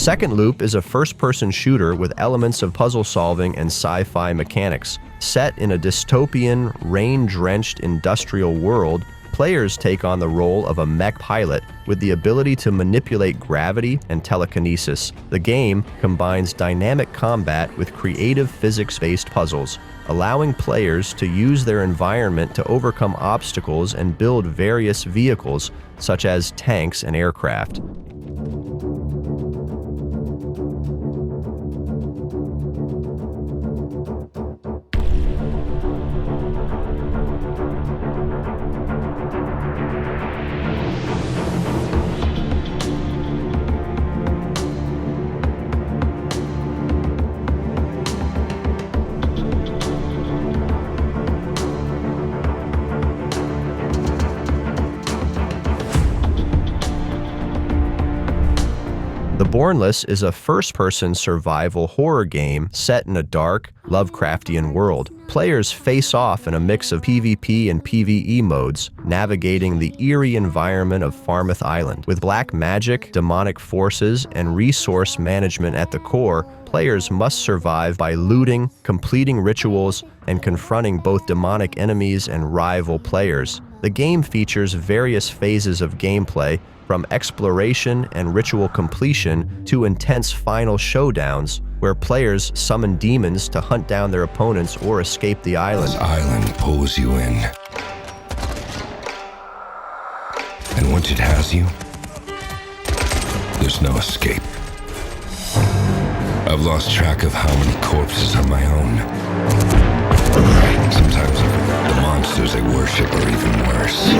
Second Loop is a first-person shooter with elements of puzzle solving and sci-fi mechanics. Set in a dystopian, rain-drenched industrial world, players take on the role of a mech pilot with the ability to manipulate gravity and telekinesis. The game combines dynamic combat with creative physics-based puzzles, allowing players to use their environment to overcome obstacles and build various vehicles, such as tanks and aircraft. The Bornless is a first-person survival horror game set in a dark, Lovecraftian world. Players face off in a mix of PvP and PvE modes, navigating the eerie environment of Farmouth Island. With black magic, demonic forces, and resource management at the core, players must survive by looting, completing rituals, and confronting both demonic enemies and rival players. The game features various phases of gameplay, from exploration and ritual completion to intense final showdowns, where players summon demons to hunt down their opponents or escape the island. This island pulls you in. And once it has you, there's no escape. I've lost track of how many corpses are my own. Sometimes the monsters they worship are even worse.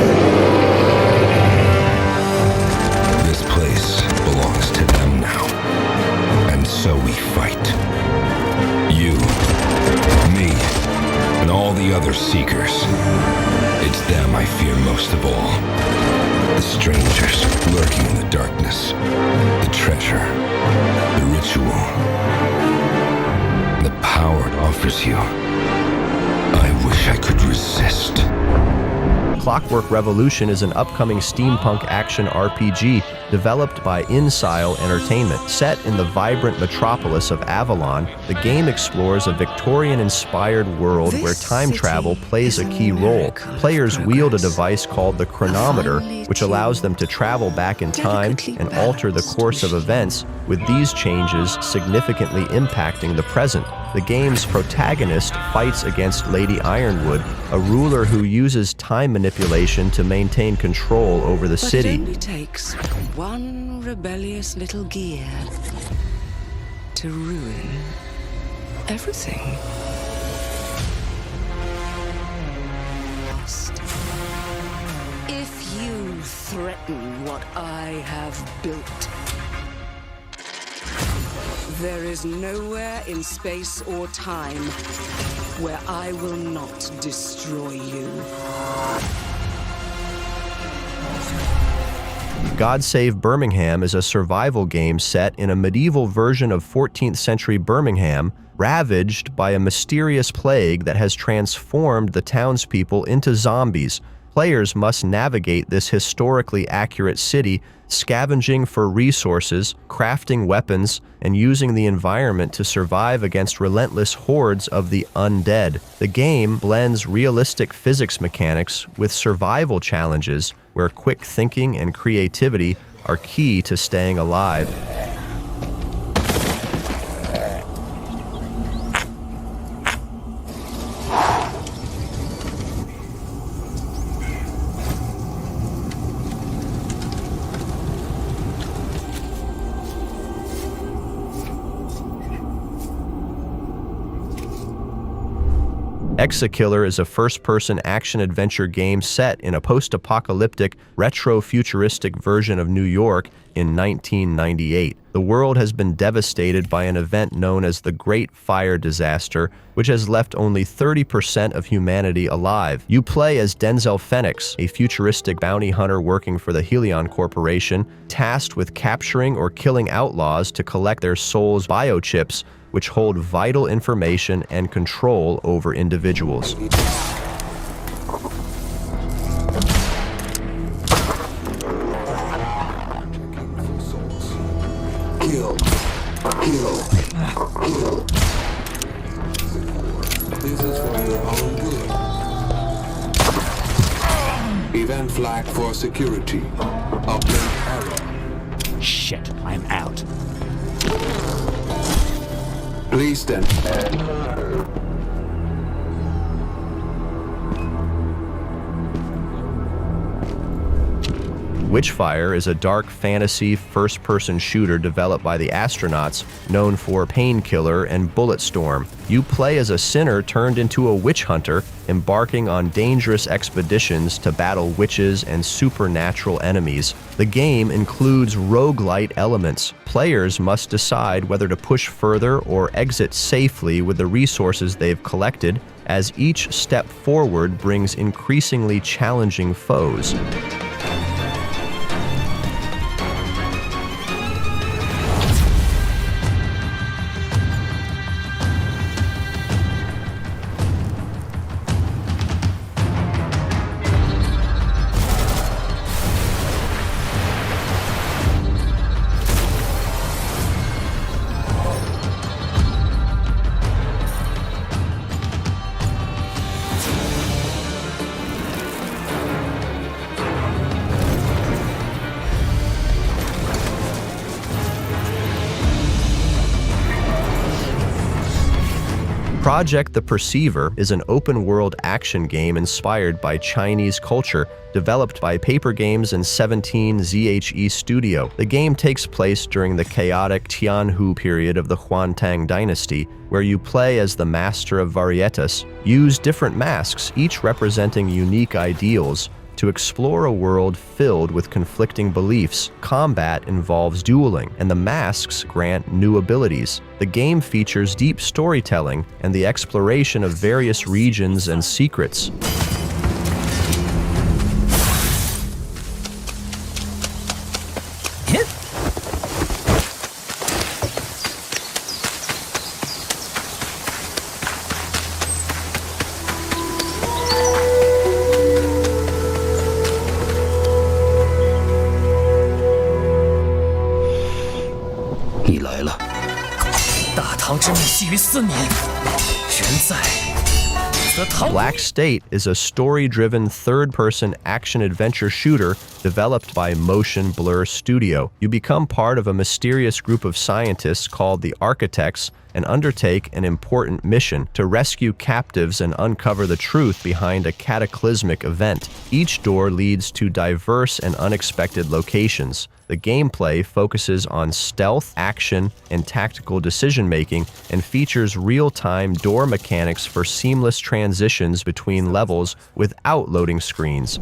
This place belongs to them now, and so we fight. You, me, and all the other seekers. It's them I fear most of all. The strangers lurking in the darkness, the treasure, the ritual, the power it offers you. I wish I could resist. Clockwork Revolution is an upcoming steampunk action RPG developed by Inzoi Entertainment. Set in the vibrant metropolis of Avalon, the game explores a Victorian-inspired world where time travel plays a key role. Players wield a device called the chronometer, which allows them to travel back in time and alter the course of events, with these changes significantly impacting the present. The game's protagonist fights against Lady Ironwood, a ruler who uses time manipulation to maintain control over the city. It only takes one rebellious little gear to ruin everything. If you threaten what I have built, there is nowhere in space or time where I will not destroy you. Save Birmingham is a survival game set in a medieval version of 14th century Birmingham, ravaged by a mysterious plague that has transformed the townspeople into zombies. Players must navigate this historically accurate city, scavenging for resources, crafting weapons, and using the environment to survive against relentless hordes of the undead. The game blends realistic physics mechanics with survival challenges, where quick thinking and creativity are key to staying alive. Exekiller is a first-person action-adventure game set in a post-apocalyptic, retro-futuristic version of New York in 1998. The world has been devastated by an event known as the Great Fire Disaster, which has left only 30% of humanity alive. You play as Denzel Phoenix, a futuristic bounty hunter working for the Helion Corporation, tasked with capturing or killing outlaws to collect their souls' biochips, which hold vital information and control over individuals. Kill. This is for your own good. Event flag for security. Uplink error. Shit, I'm out. Please stand. Witchfire is a dark fantasy first-person shooter developed by the astronauts, known for Painkiller and Bulletstorm. You play as a sinner turned into a witch hunter, embarking on dangerous expeditions to battle witches and supernatural enemies. The game includes roguelite elements. Players must decide whether to push further or exit safely with the resources they've collected, as each step forward brings increasingly challenging foes. Project the Perceiver is an open-world action game inspired by Chinese culture, developed by Paper Games and 17ZHE Studio. The game takes place during the chaotic Tianhu period of the Huantang dynasty, where you play as the Master of Varietas, use different masks, each representing unique ideals, to explore a world filled with conflicting beliefs. Combat involves dueling, and the masks grant new abilities. The game features deep storytelling and the exploration of various regions and secrets. Black State is a story-driven third-person action-adventure shooter developed by Motion Blur Studio. You become part of a mysterious group of scientists called the Architects and undertake an important mission to rescue captives and uncover the truth behind a cataclysmic event. Each door leads to diverse and unexpected locations. The gameplay focuses on stealth, action, and tactical decision-making, and features real-time door mechanics for seamless transitions between levels without loading screens.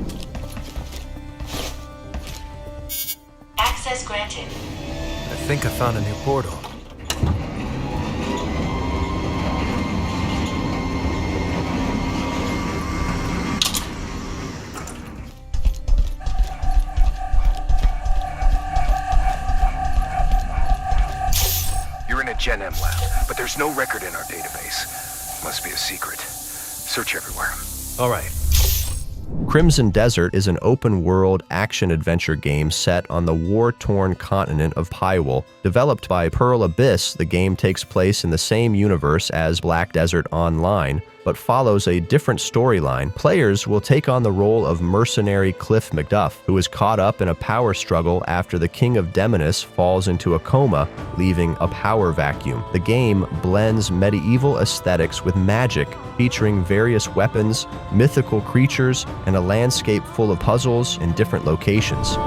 Access granted. I think I found a new portal. Gen M lab, but there's no record in our database. Must be a secret. Search everywhere. All right. Crimson Desert is an open-world action-adventure game set on the war-torn continent of Pywell. Developed by Pearl Abyss, the game takes place in the same universe as Black Desert Online, but follows a different storyline. Players will take on the role of mercenary Cliff McDuff, who is caught up in a power struggle after the King of Demonis falls into a coma, leaving a power vacuum. The game blends medieval aesthetics with magic, featuring various weapons, mythical creatures, and a landscape full of puzzles in different locations.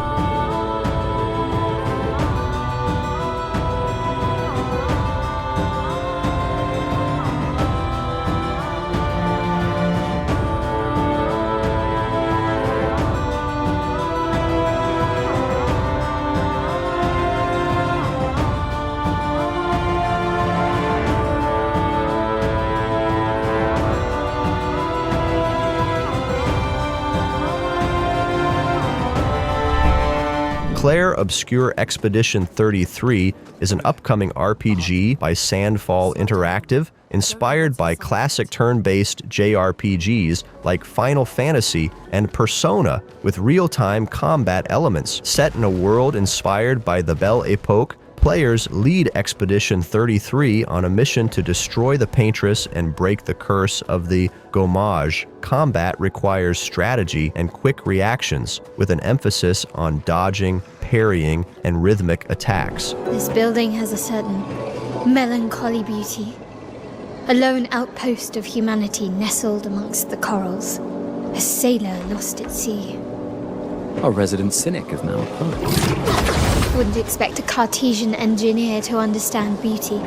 Clair Obscure Expedition 33 is an upcoming RPG by Sandfall Interactive, inspired by classic turn-based JRPGs like Final Fantasy and Persona, with real-time combat elements. Set in a world inspired by the Belle Epoque, Players lead Expedition 33 on a mission to destroy the Paintress and break the curse of the Gommage. Combat requires strategy and quick reactions, with an emphasis on dodging, parrying, and rhythmic attacks. This building has a certain melancholy beauty. A lone outpost of humanity nestled amongst the corals. A sailor lost at sea. Our resident cynic is now a poet. Wouldn't expect a Cartesian engineer to understand beauty.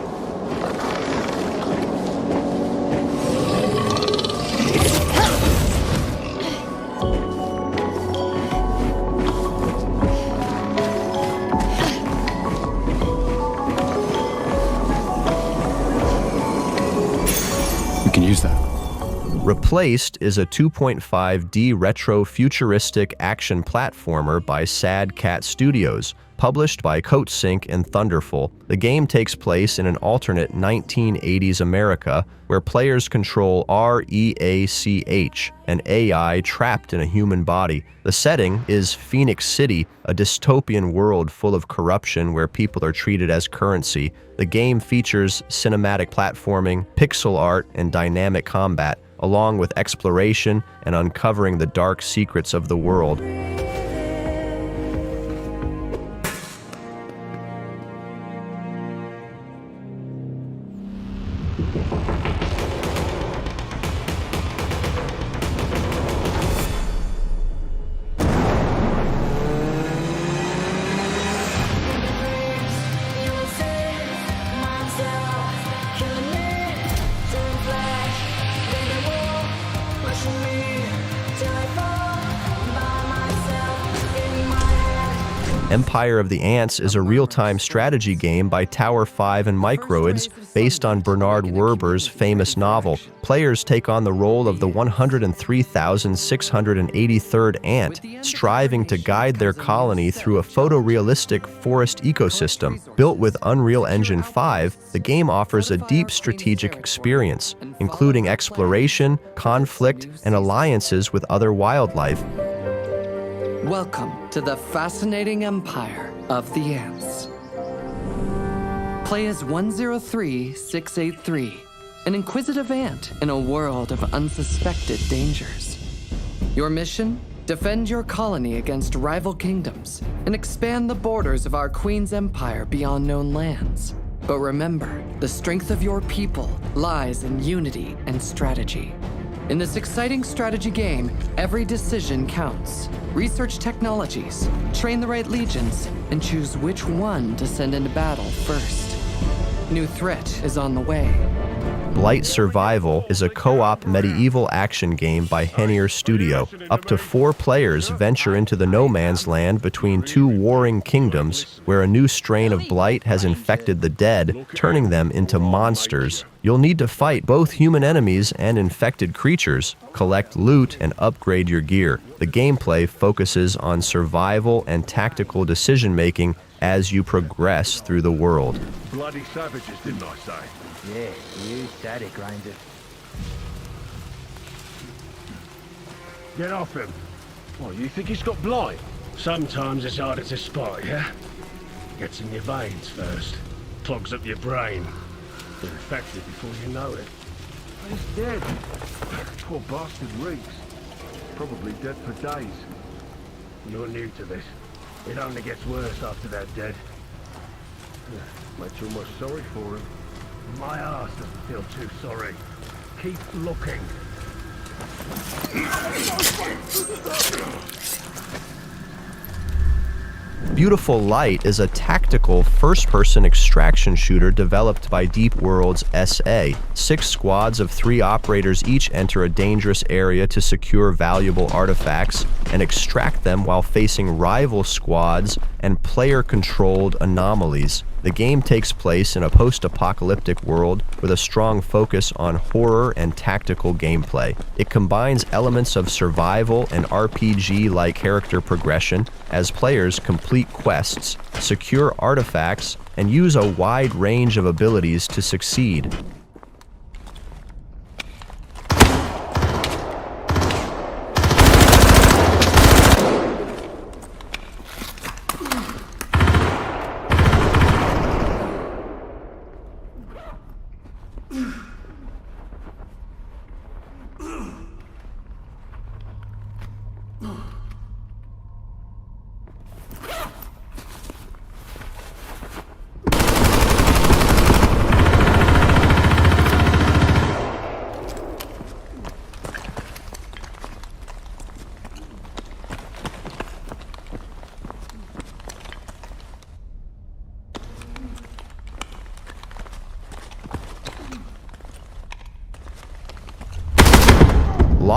We can use that. Replaced is a 2.5D retro-futuristic action platformer by Sad Cat Studios, published by Coatsink and Thunderful. The game takes place in an alternate 1980s America, where players control REACH, an AI trapped in a human body. The setting is Phoenix City, a dystopian world full of corruption where people are treated as currency. The game features cinematic platforming, pixel art, and dynamic combat, along with exploration and uncovering the dark secrets of the world. Empire of the Ants is a real-time strategy game by Tower 5 and Microids based on Bernard Werber's famous novel. Players take on the role of the 103,683rd ant, striving to guide their colony through a photorealistic forest ecosystem. Built with Unreal Engine 5, the game offers a deep strategic experience, including exploration, conflict, and alliances with other wildlife. Welcome to the fascinating empire of the ants. Play as 103,683, an inquisitive ant in a world of unsuspected dangers. Your mission? Defend your colony against rival kingdoms and expand the borders of our Queen's empire beyond known lands. But remember, the strength of your people lies in unity and strategy. In this exciting strategy game, every decision counts. Research technologies, train the right legions, and choose which one to send into battle first. New threat is on the way. Blight Survival is a co-op medieval action game by Henier Studio. Up to 4 players venture into the no man's land between 2 warring kingdoms, where a new strain of blight has infected the dead, turning them into monsters. You'll need to fight both human enemies and infected creatures, collect loot, and upgrade your gear. The gameplay focuses on survival and tactical decision-making as you progress through the world. Bloody savages, didn't I say? Yeah, you said it, Granger. Get off him. What, you think he's got blight? Sometimes it's harder to spot, yeah? Gets in your veins first. Clogs up your brain. You're infected before you know it. He's dead. Poor bastard reeks. Probably dead for days. You're new to this. It only gets worse after they're dead. Makes you almost sorry for him. My ass doesn't feel too sorry. Keep looking. Beautiful Light is a tactical first-person extraction shooter developed by Deep Worlds SA. 6 squads of 3 operators each enter a dangerous area to secure valuable artifacts and extract them while facing rival squads and player-controlled anomalies. The game takes place in a post-apocalyptic world with a strong focus on horror and tactical gameplay. It combines elements of survival and RPG-like character progression as players complete quests, secure artifacts, and use a wide range of abilities to succeed.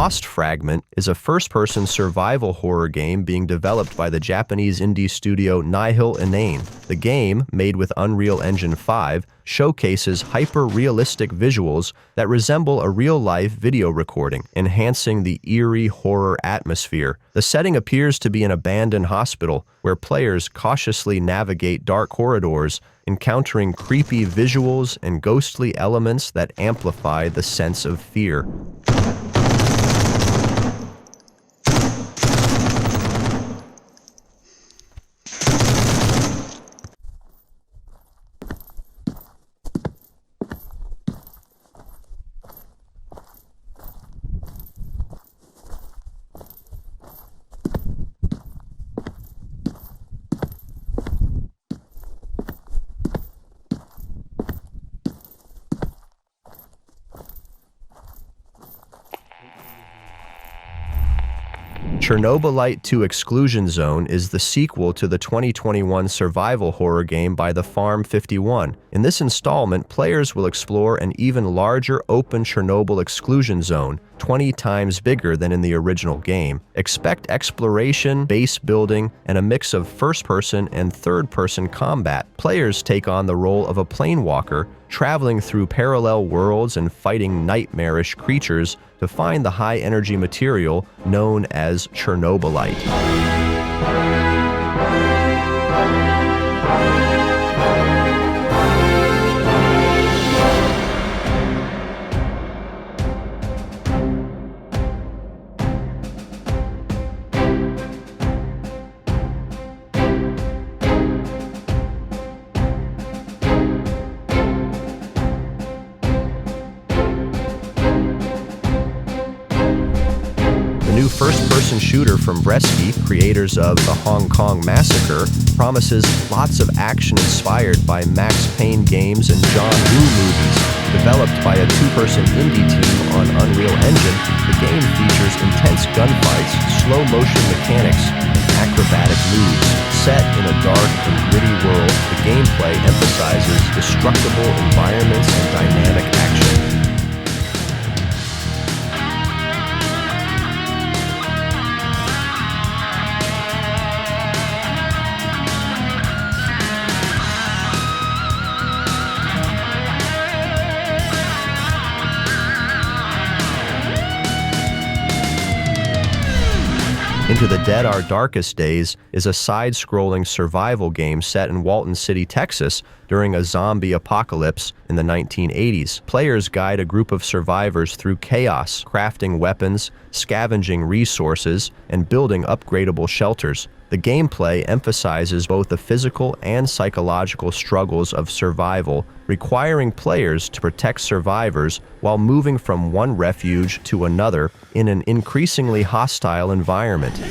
Lost Fragment is a first-person survival horror game being developed by the Japanese indie studio Nihil Inane. The game, made with Unreal Engine 5, showcases hyper-realistic visuals that resemble a real-life video recording, enhancing the eerie horror atmosphere. The setting appears to be an abandoned hospital, where players cautiously navigate dark corridors, encountering creepy visuals and ghostly elements that amplify the sense of fear. Chernobylite 2 Exclusion Zone is the sequel to the 2021 survival horror game by the Farm 51. In this installment, players will explore an even larger open Chernobyl exclusion zone, 20 times bigger than in the original game. Expect exploration, base building, and a mix of first-person and third-person combat. Players take on the role of a planewalker, traveling through parallel worlds and fighting nightmarish creatures to find the high-energy material known as Chernobylite. First-person shooter from Vreski, creators of the Hong Kong Massacre, promises lots of action inspired by Max Payne games and John Woo movies. Developed by a two-person indie team on Unreal Engine, the game features intense gunfights, slow-motion mechanics, and acrobatic moves. Set in a dark and gritty world, the gameplay emphasizes destructible environments and dynamic action. Into the Dead Our Darkest Days is a side-scrolling survival game set in Walton City, Texas, during a zombie apocalypse in the 1980s. Players guide a group of survivors through chaos, crafting weapons, scavenging resources, and building upgradable shelters. The gameplay emphasizes both the physical and psychological struggles of survival, requiring players to protect survivors while moving from one refuge to another in an increasingly hostile environment.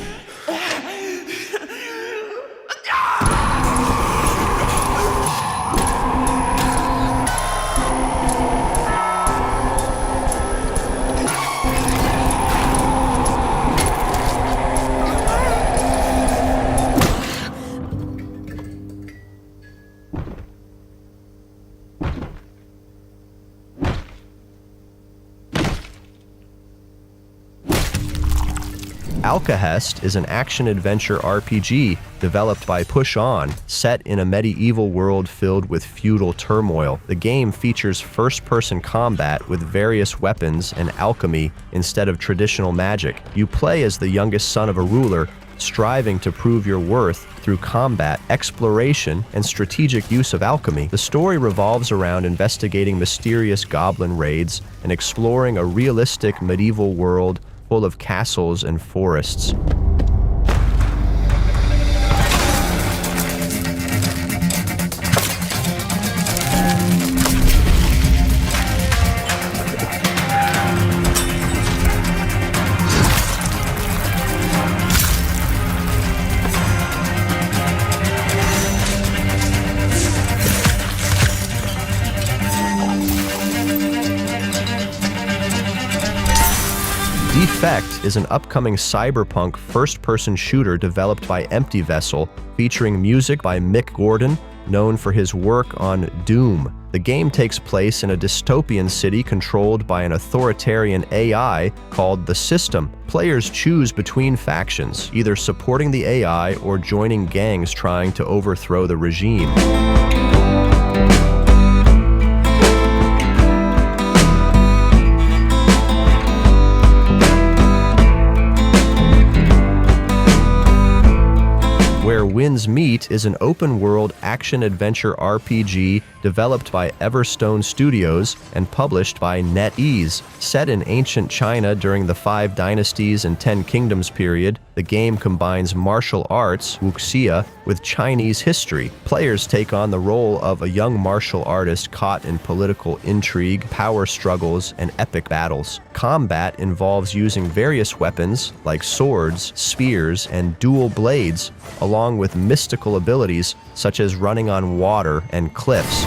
Alkahest is an action-adventure RPG developed by Push On, set in a medieval world filled with feudal turmoil. The game features first-person combat with various weapons and alchemy instead of traditional magic. You play as the youngest son of a ruler, striving to prove your worth through combat, exploration, and strategic use of alchemy. The story revolves around investigating mysterious goblin raids and exploring a realistic medieval world full of castles and forests. Defect is an upcoming cyberpunk first-person shooter developed by Empty Vessel, featuring music by Mick Gordon, known for his work on Doom. The game takes place in a dystopian city controlled by an authoritarian AI called the System. Players choose between factions, either supporting the AI or joining gangs trying to overthrow the regime. Where Winds Meet is an open-world action-adventure RPG developed by Everstone Studios and published by NetEase. Set in ancient China during the 5 Dynasties and 10 Kingdoms period, the game combines martial arts, wuxia, with Chinese history. Players take on the role of a young martial artist caught in political intrigue, power struggles, and epic battles. Combat involves using various weapons like swords, spears, and dual blades, along with mystical abilities such as running on water and cliffs.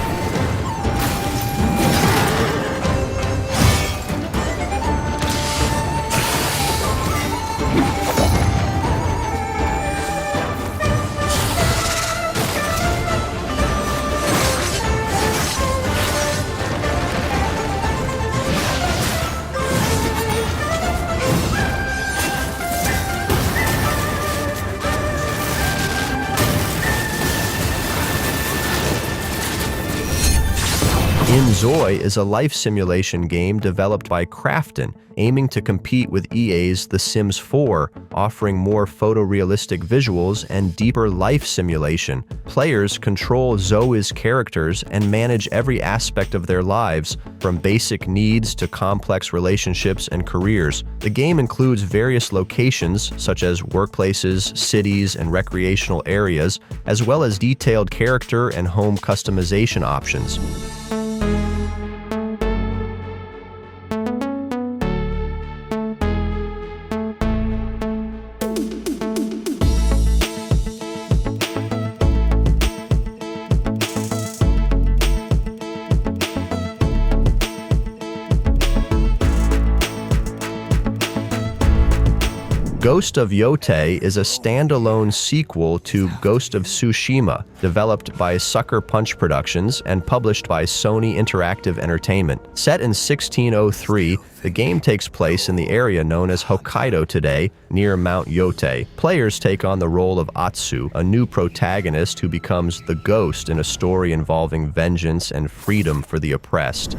Inzoi is a life simulation game developed by Krafton, aiming to compete with EA's The Sims 4, offering more photorealistic visuals and deeper life simulation. Players control Zoe's characters and manage every aspect of their lives, from basic needs to complex relationships and careers. The game includes various locations, such as workplaces, cities, and recreational areas, as well as detailed character and home customization options. Ghost of Yōtei is a standalone sequel to Ghost of Tsushima, developed by Sucker Punch Productions and published by Sony Interactive Entertainment. Set in 1603, the game takes place in the area known as Hokkaido today, near Mount Yōtei. Players take on the role of Atsu, a new protagonist who becomes the ghost in a story involving vengeance and freedom for the oppressed.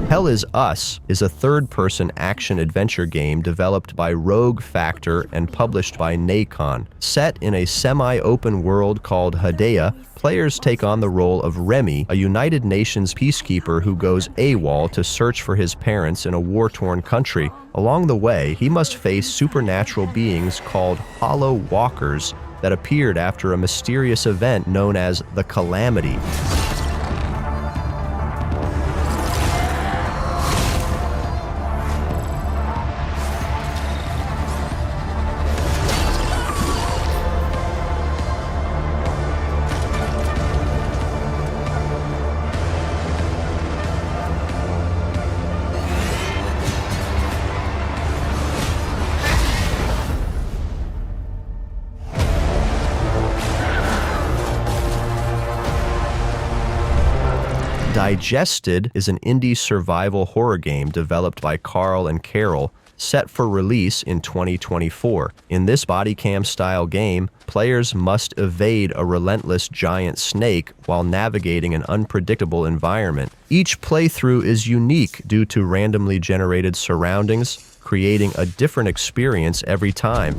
Hell Is Us is a third-person action-adventure game developed by Rogue Factor and published by Nacon. Set in a semi-open world called Hadea, players take on the role of Remy, a United Nations peacekeeper who goes AWOL to search for his parents in a war-torn country. Along the way, he must face supernatural beings called Hollow Walkers that appeared after a mysterious event known as the Calamity. Digested is an indie survival horror game developed by Carl and Carol, set for release in 2024. In this body cam style game, players must evade a relentless giant snake while navigating an unpredictable environment. Each playthrough is unique due to randomly generated surroundings, creating a different experience every time.